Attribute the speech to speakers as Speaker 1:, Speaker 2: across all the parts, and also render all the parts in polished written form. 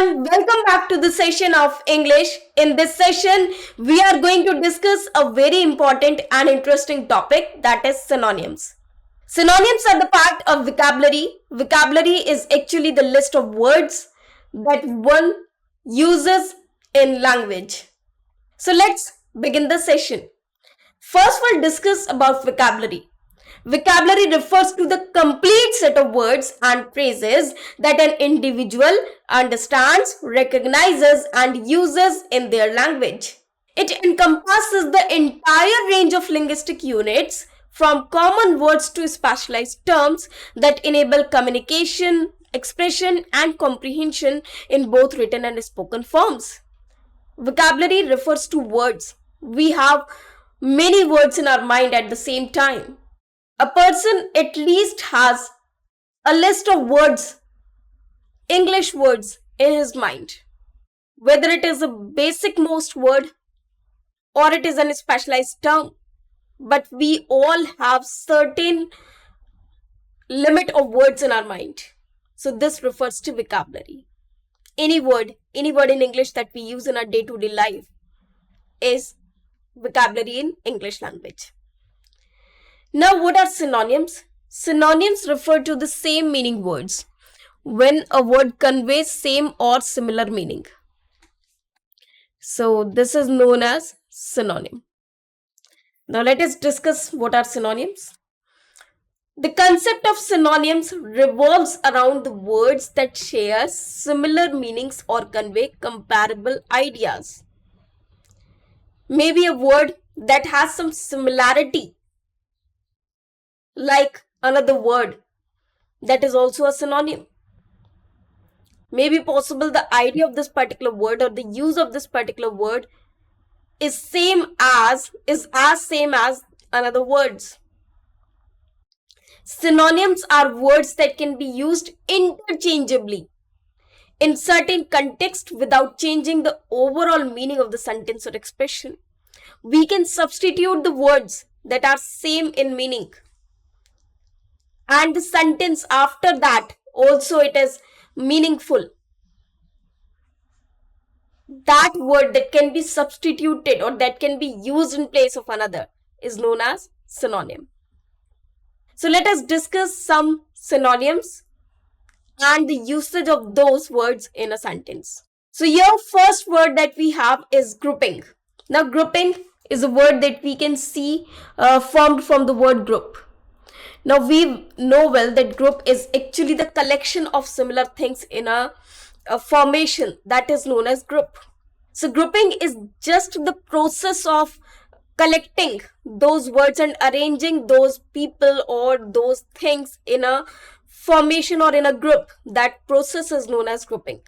Speaker 1: everyone, welcome back to the session of English. In this session, we are going to discuss a very important and interesting topic, that is synonyms. Synonyms are the part of vocabulary. Vocabulary is actually the list of words that one uses in language. So let's begin the session. First, we'll discuss about vocabulary. Vocabulary refers to the complete set of words and phrases that an individual understands, recognizes, and uses in their language. It encompasses the entire range of linguistic units, from common words to specialized terms that enable communication, expression, and comprehension in both written and spoken forms. Vocabulary refers to words. We have many words in our mind at the same time. A person at least has a list of words, English words, in his mind. Whether it is a basic most word or it is a specialized term, but we all have certain limit of words in our mind. So this refers to vocabulary. Any word in English that we use in our day-to-day life is vocabulary in English language. Now, what are synonyms? Synonyms refer to the same meaning words when a word conveys same or similar meaning. So, this is known as synonym. Now, let us discuss what are synonyms. The concept of synonyms revolves around the words that share similar meanings or convey comparable ideas. Maybe a word that has some similarity, like another word, that is also a synonym. Maybe possible the idea of this particular word or the use of this particular word is as same as another words. Synonyms are words that can be used interchangeably in certain context without changing the overall meaning of the sentence or expression. We can substitute the words that are same in meaning, and the sentence after that also it is meaningful. That word that can be substituted or that can be used in place of another is known as synonym. So let us discuss some synonyms and the usage of those words in a sentence. So your first word that we have is grouping. Now grouping is a word that we can see formed from the word group. Now we know well that group is actually the collection of similar things in a formation that is known as group. So grouping is just the process of collecting those words and arranging those people or those things in a formation or in a group. That process is known as grouping.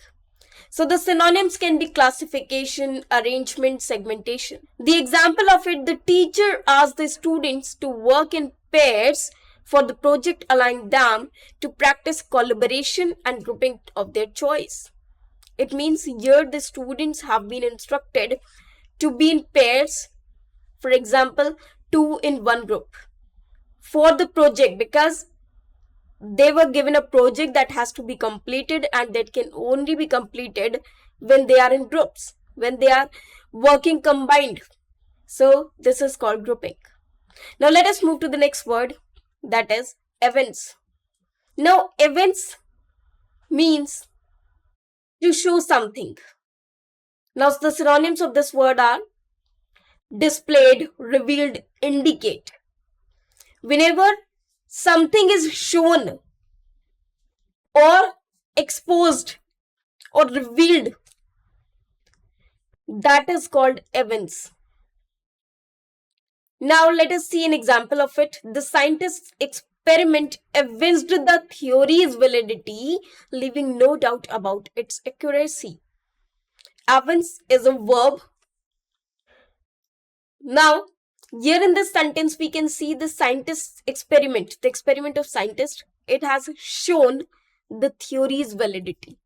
Speaker 1: So the synonyms can be classification, arrangement, segmentation. The example of it, the teacher asked the students to work in pairs for the project, allowing them to practice collaboration and grouping of their choice. It means here the students have been instructed to be in pairs, for example, 2 in one group for the project, because they were given a project that has to be completed and that can only be completed when they are in groups, when they are working combined. So this is called grouping. Now let us move to the next word, that is events. Now events means to show something. Now the synonyms of this word are displayed, revealed, indicate. Whenever something is shown or exposed or revealed, that is called events. Now let us see an example of it. The scientists' experiment evinced the theory's validity, leaving no doubt about its accuracy. Evince is a verb. Now, here in this sentence, we can see the scientist's experiment, the experiment of scientist. It has shown the theory's validity,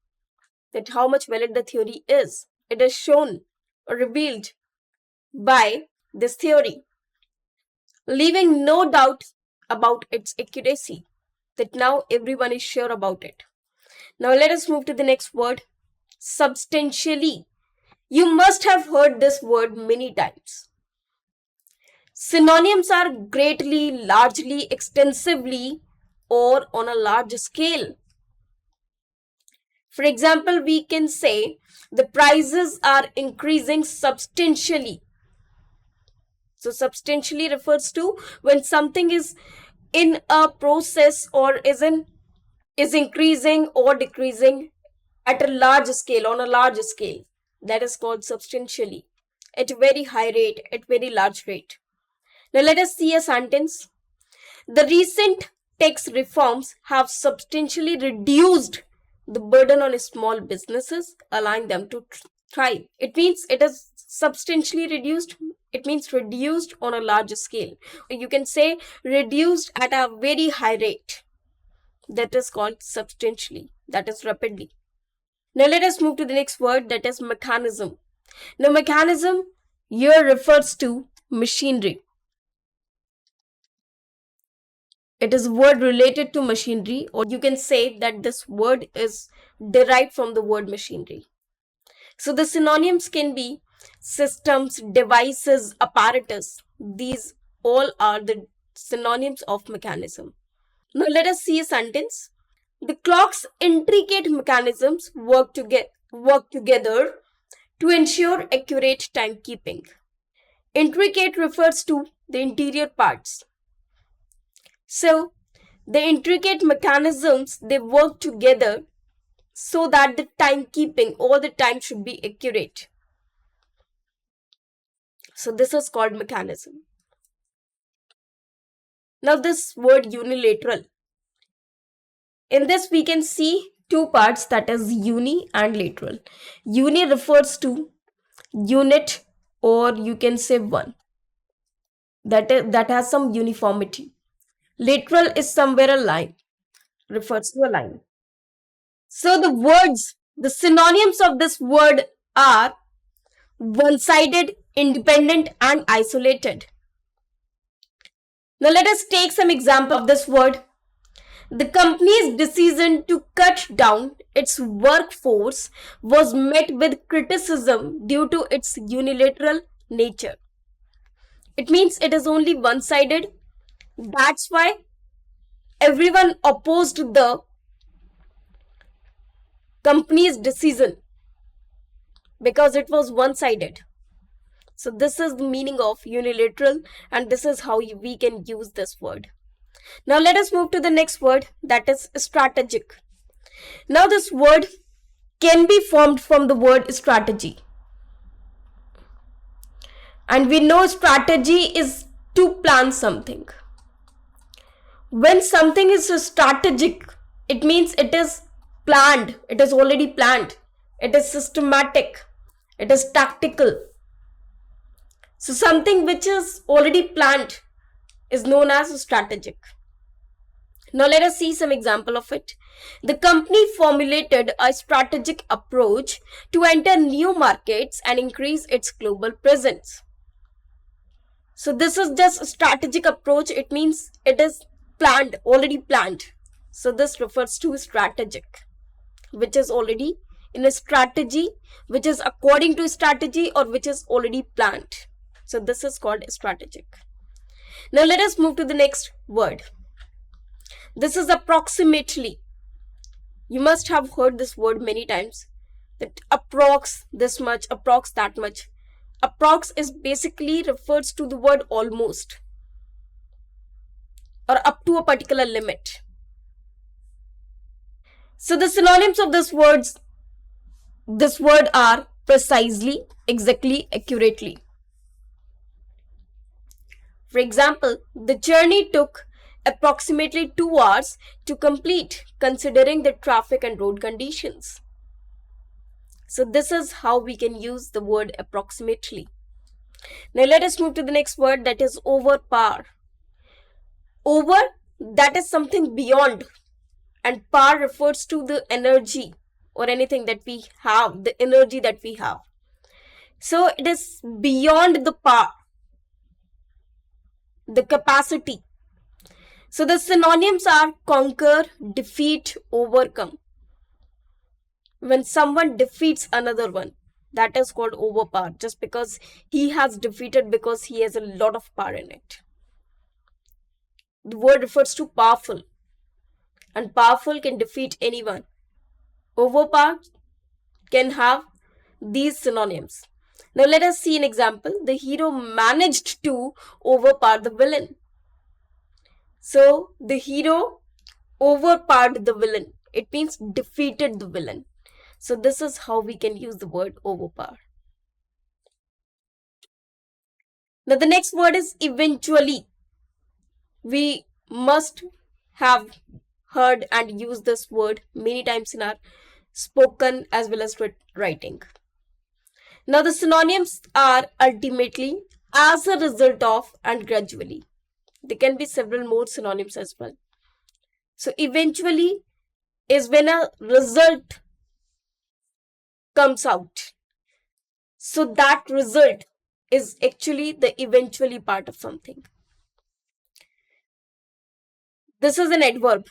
Speaker 1: that how much valid the theory is. It is shown or revealed by this theory, leaving no doubt about its accuracy, that now everyone is sure about it. Now let us move to the next word, substantially. You must have heard this word many times. Synonyms are greatly, largely, extensively, or on a large scale. For example, we can say the prices are increasing substantially. So substantially refers to when something is in a process or is increasing or decreasing at a large scale, on a large scale. That is called substantially, at a very high rate, at very large rate. Now let us see a sentence. The recent tax reforms have substantially reduced the burden on small businesses, allowing them to thrive. It means it is substantially reduced. It means reduced on a large scale. You can say reduced at a very high rate. That is called substantially. That is rapidly. Now let us move to the next word, that is mechanism. Now mechanism here refers to machinery. It is a word related to machinery, or you can say that this word is derived from the word machinery. So the synonyms can be systems, devices, apparatus. These all are the synonyms of mechanism. Now let us see a sentence. The clock's intricate mechanisms work together to ensure accurate timekeeping. Intricate refers to the interior parts. So the intricate mechanisms, they work together so that the timekeeping all the time should be accurate. So this is called mechanism. Now this word unilateral. In this we can see two parts, that is uni and lateral. Uni refers to unit, or you can say one. That has some uniformity. Lateral is somewhere a line, refers to a line. So the synonyms of this word are one-sided, independent, and isolated. Now let us take some example of this word. The company's decision to cut down its workforce was met with criticism due to its unilateral nature. It means it is only one-sided. That's why everyone opposed the company's decision, because it was one-sided. So this is the meaning of unilateral, and this is how we can use this word. Now let us move to the next word, that is strategic. Now this word can be formed from the word strategy. And we know strategy is to plan something. When something is strategic, it means it is planned, it is already planned, it is systematic, it is tactical. So something which is already planned is known as strategic. Now let us see some example of it. The company formulated a strategic approach to enter new markets and increase its global presence. So this is just a strategic approach. It means it is planned, already planned. So this refers to strategic, which is already in a strategy, which is according to strategy, or which is already planned. So this is called strategic. Now let us move to the next word. This is approximately. You must have heard this word many times, that approx this much, approx that much. Approx is basically refers to the word almost, or up to a particular limit. So the synonyms of this word are precisely, exactly, accurately. For example, the journey took approximately 2 hours to complete, considering the traffic and road conditions. So this is how we can use the word approximately. Now let us move to the next word, that is overpower. Over, that is something beyond, and power refers to the energy or anything that we have, the energy that we have. So it is beyond the power, the capacity. So the synonyms are conquer, defeat, overcome. when someone defeats another one, that is called overpower, just because he has defeated because he has a lot of power in it. The word refers to powerful, and powerful can defeat anyone. Overpower can have these synonyms. Now let us see an example. The hero managed to overpower the villain. So the hero overpowered the villain. It means defeated the villain. So this is how we can use the word overpower. Now the next word is eventually. We must have heard and used this word many times in our spoken as well as writing. Now the synonyms are ultimately, as a result of, and gradually. There can be several more synonyms as well. So eventually is when a result comes out. So that result is actually the eventually part of something. This is an adverb.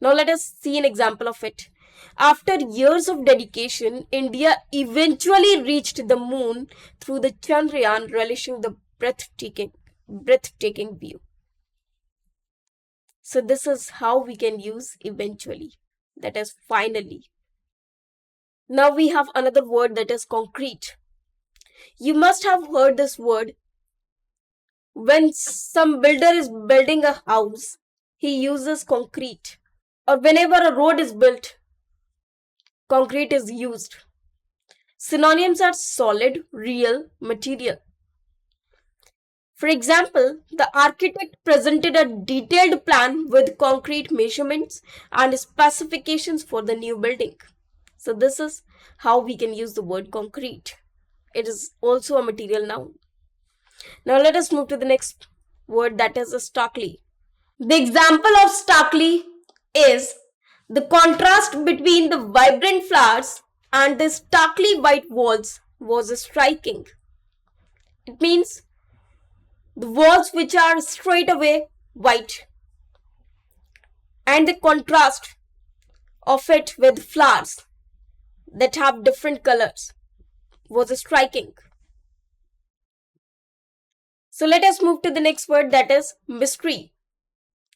Speaker 1: Now let us see an example of it. After years of dedication, India eventually reached the moon through the Chandrayaan, relishing the breathtaking view. So this is how we can use eventually, that is finally. Now we have another word, that is concrete. You must have heard this word. When some builder is building a house, he uses concrete. Or whenever a road is built, concrete is used. Synonyms are solid, real, material. For example, the architect presented a detailed plan with concrete measurements and specifications for the new building. So this is how we can use the word concrete. It is also a material noun. Now let us move to the next word, that is starkly. The example of starkly is the contrast between the vibrant flowers and the starkly white walls was striking. It means the walls which are straight away white and the contrast of it with flowers that have different colors was striking. So let us move to the next word, that is mystery.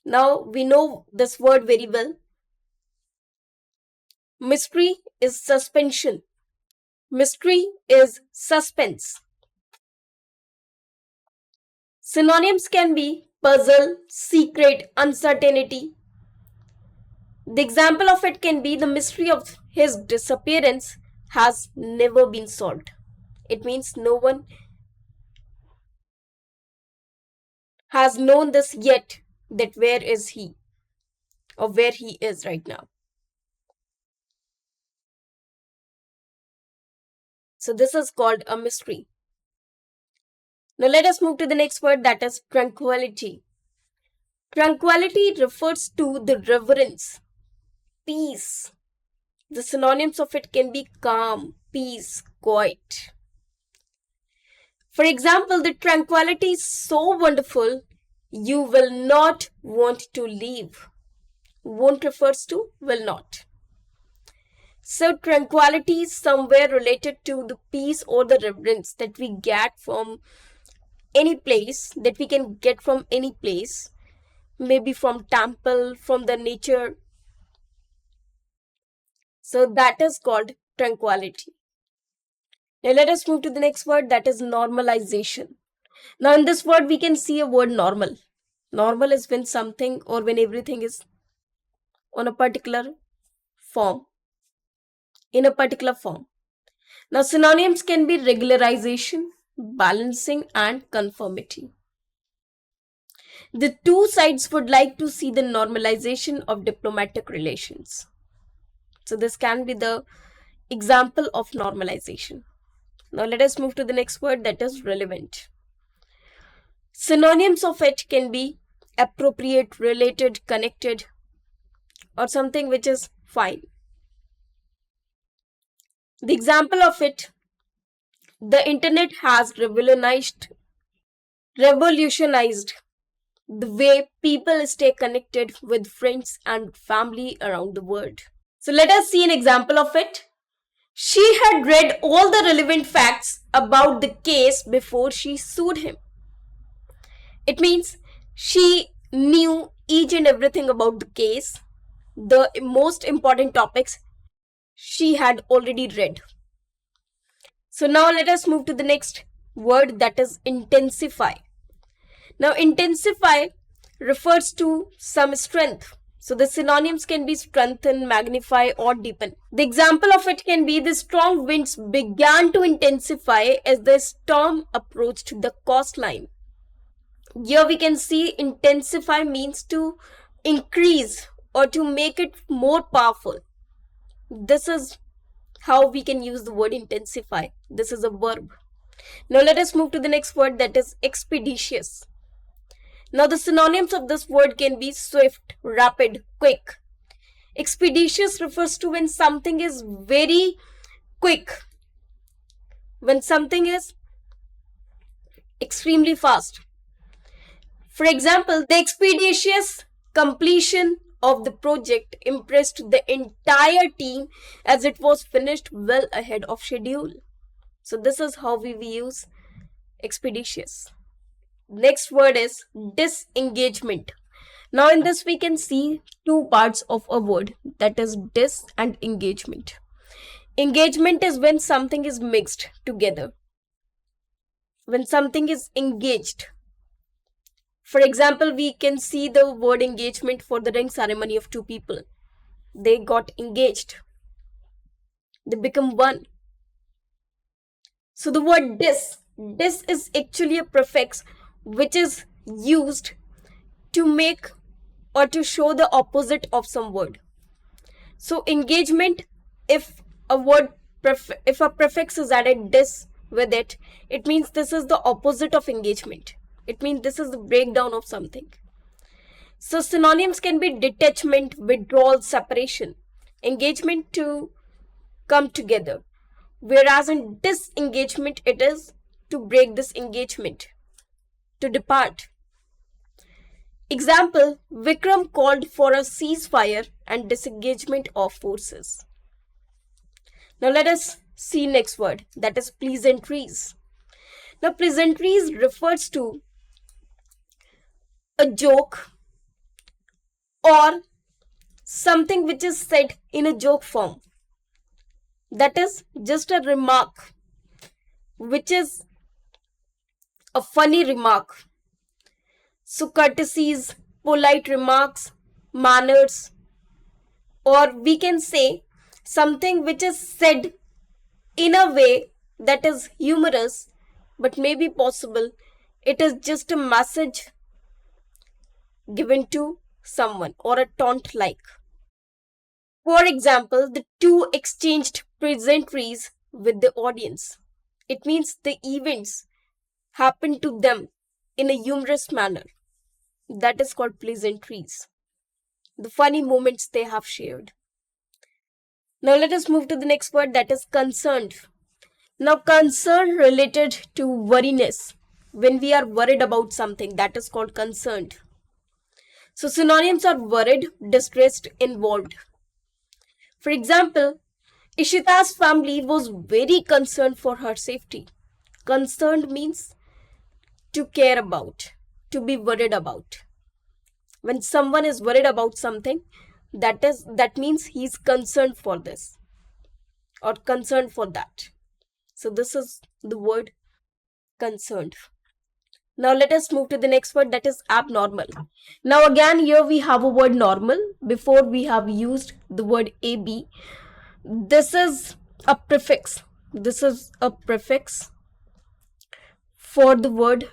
Speaker 1: Now we know this word very well. Mystery is suspension. Mystery is suspense. Synonyms can be puzzle, secret, uncertainty. The example of it can be the mystery of his disappearance has never been solved. It means no one has known this yet, that where is he or where he is right now. So this is called a mystery. Now let us move to the next word, that is tranquility. Tranquility refers to the reverence, peace. The synonyms of it can be calm, peace, quiet. For example, the tranquility is so wonderful, you will not want to leave. Won't refers to will not. So tranquility is somewhere related to the peace or the reverence that we get from any place, that we can get from any place, maybe from temple, from the nature. So that is called tranquility. Now let us move to the next word, that is normalization. Now in this word we can see a word normal. Normal is when something or when everything is on a particular form, in a particular form. Now synonyms can be regularization, balancing, and conformity. The two sides would like to see the normalization of diplomatic relations. So this can be the example of normalization. Now let us move to the next word, that is relevant. Synonyms of it can be appropriate, related, connected, or something which is fine. The example of it, the internet has revolutionized the way people stay connected with friends and family around the world. So let us see an example of it. She had read all the relevant facts about the case before she sued him. It means she knew each and everything about the case, the most important topics she had already read. So now let us move to the next word, that is intensify. Now intensify refers to some strength. So the synonyms can be strengthen, magnify, or deepen. The example of it can be the strong winds began to intensify as the storm approached the coastline. Here we can see intensify means to increase or to make it more powerful. This is how we can use the word intensify. This is a verb. Now let us move to the next word, that is expeditious. Now the synonyms of this word can be swift, rapid, quick. Expeditious refers to when something is very quick, when something is extremely fast. For example, the expeditious completion of the project impressed the entire team as it was finished well ahead of schedule. So this is how we use expeditious. Next word is disengagement. Now in this we can see two parts of a word, that is dis and engagement. Engagement is when something is mixed together, when something is engaged. For example, we can see the word engagement for the ring ceremony of two people. They got engaged. They become one. So the word dis is actually a prefix which is used to make or to show the opposite of some word. So engagement, if a prefix is added dis with it, it means this is the opposite of engagement. It means this is the breakdown of something. So synonyms can be detachment, withdrawal, separation. Engagement to come together. Whereas in disengagement, it is to break this engagement, to depart. Example, Vikram called for a ceasefire and disengagement of forces. Now let us see next word, that is pleasantries. Now pleasantries refers to a joke or something which is said in a joke form. That is just a remark which is a funny remark. So courtesies, polite remarks, manners, or we can say something which is said in a way that is humorous but may be possible it is just a message given to someone or a taunt like. For example, the two exchanged pleasantries with the audience. It means the events happen to them in a humorous manner. That is called pleasantries. The funny moments they have shared. Now let us move to the next word, that is concerned. Now concern related to worriness. When we are worried about something, that is called concerned. So synonyms are worried, distressed, involved. For example, Ishita's family was very concerned for her safety. Concerned means to care about, to be worried about. When someone is worried about something, that means he's concerned for this or concerned for that. So this is the word concerned. Now let us move to the next word, that is abnormal. Now again here we have a word normal. Before we have used the word AB. This is a prefix. This is a prefix for the word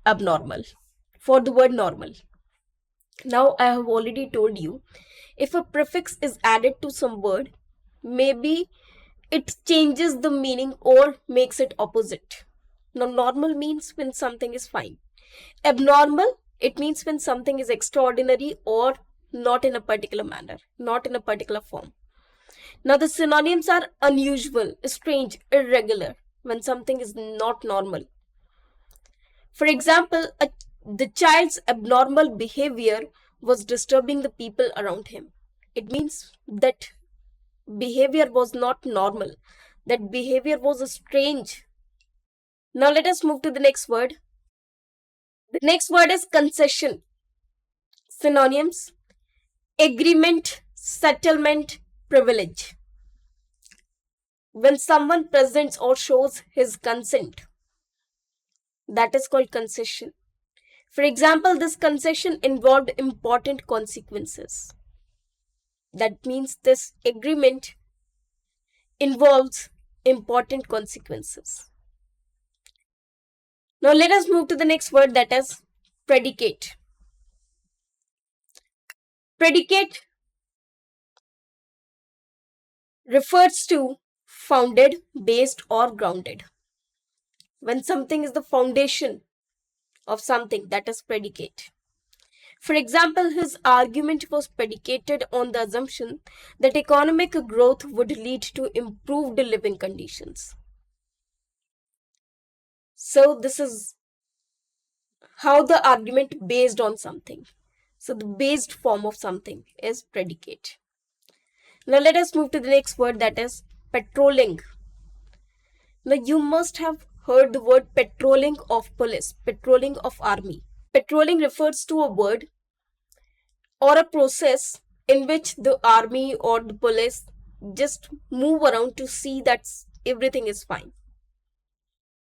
Speaker 1: abnormal, for the word normal. Now I have already told you, if a prefix is added to some word, maybe it changes the meaning or makes it opposite. Now normal means when something is fine. Abnormal, it means when something is extraordinary or not in a particular manner, not in a particular form. Now the synonyms are unusual, strange, irregular, when something is not normal. For example, the child's abnormal behavior was disturbing the people around him. It means that behavior was not normal. That behavior was strange. Now let us move to the next word. The next word is concession. Synonyms: agreement, settlement, privilege. When someone presents or shows his consent, that is called concession. For example, this concession involved important consequences. That means this agreement involves important consequences. Now let us move to the next word, that is predicate. Predicate refers to founded, based, or grounded. When something is the foundation of something, that is predicate. For example, his argument was predicated on the assumption that economic growth would lead to improved living conditions. So this is how the argument based on something. So the based form of something is predicate. Now let us move to the next word, that is patrolling. Now you must have heard the word patrolling of police, patrolling of army. Patrolling refers to a word or a process in which the army or the police just move around to see that everything is fine.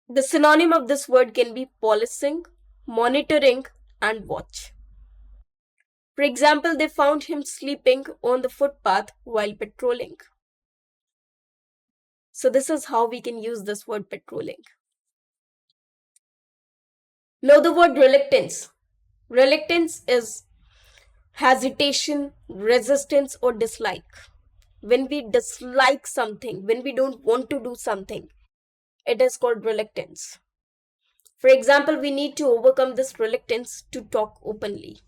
Speaker 1: The synonym of this word can be policing, monitoring, and watch. For example, they found him sleeping on the footpath while patrolling. So this is how we can use this word patrolling. Now the word reluctance. Reluctance is hesitation, resistance, or dislike. When we dislike something, when we don't want to do something, it is called reluctance. For example, we need to overcome this reluctance to talk openly.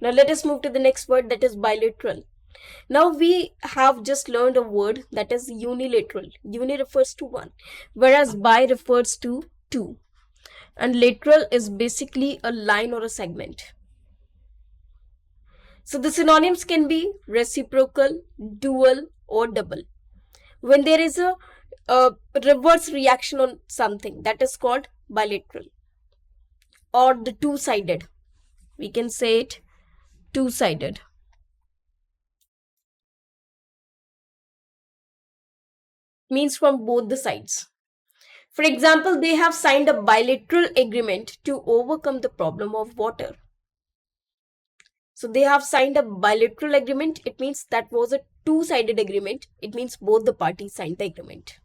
Speaker 1: Now let us move to the next word, that is bilateral. Now we have just learned a word that is unilateral. Uni refers to one, whereas bi refers to two. And lateral is basically a line or a segment. So the synonyms can be reciprocal, dual, or double. When there is a reverse reaction on something, that is called bilateral. Or the two-sided. We can say it two-sided. Means from both the sides. For example, they have signed a bilateral agreement to overcome the problem of water. So they have signed a bilateral agreement. It means that was a two-sided agreement. It means both the parties signed the agreement.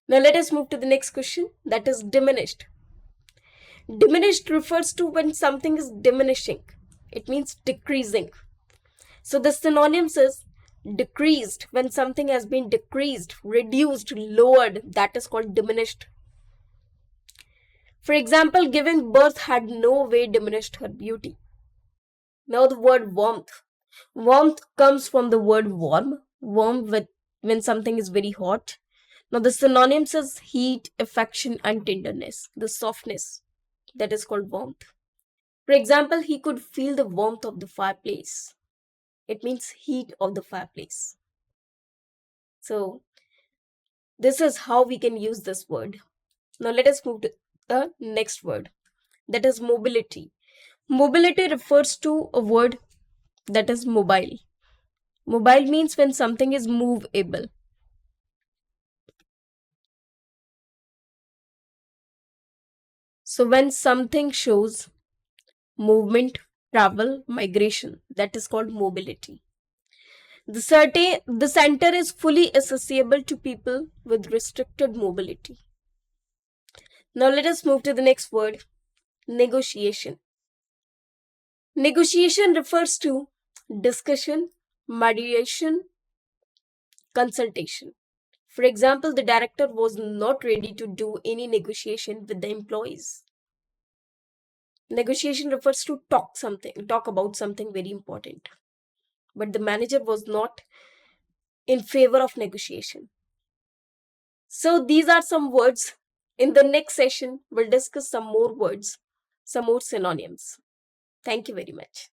Speaker 1: Now let us move to the next question, that is diminished. Diminished refers to when something is diminishing. It means decreasing. So the synonyms is decreased. When something has been decreased, reduced, lowered, that is called diminished. For example, giving birth had no way diminished her beauty. Now the word warmth. Warmth comes from the word warm. Warm with when something is very hot. Now the synonyms is heat, affection, and tenderness. The softness, that is called warmth. For example, he could feel the warmth of the fireplace. It means heat of the fireplace. So this is how we can use this word. Now let us move to the next word, that is mobility. Mobility refers to a word that is mobile. Mobile means when something is movable. So when something shows movement, travel, migration, that is called mobility. The center is fully accessible to people with restricted mobility. Now let us move to the next word, negotiation. Negotiation refers to discussion, mediation, consultation. For example, the director was not ready to do any negotiation with the employees. Negotiation refers to talk about something very important. But the manager was not in favor of negotiation. So these are some words. In the next session, we'll discuss some more words, some more synonyms. Thank you very much.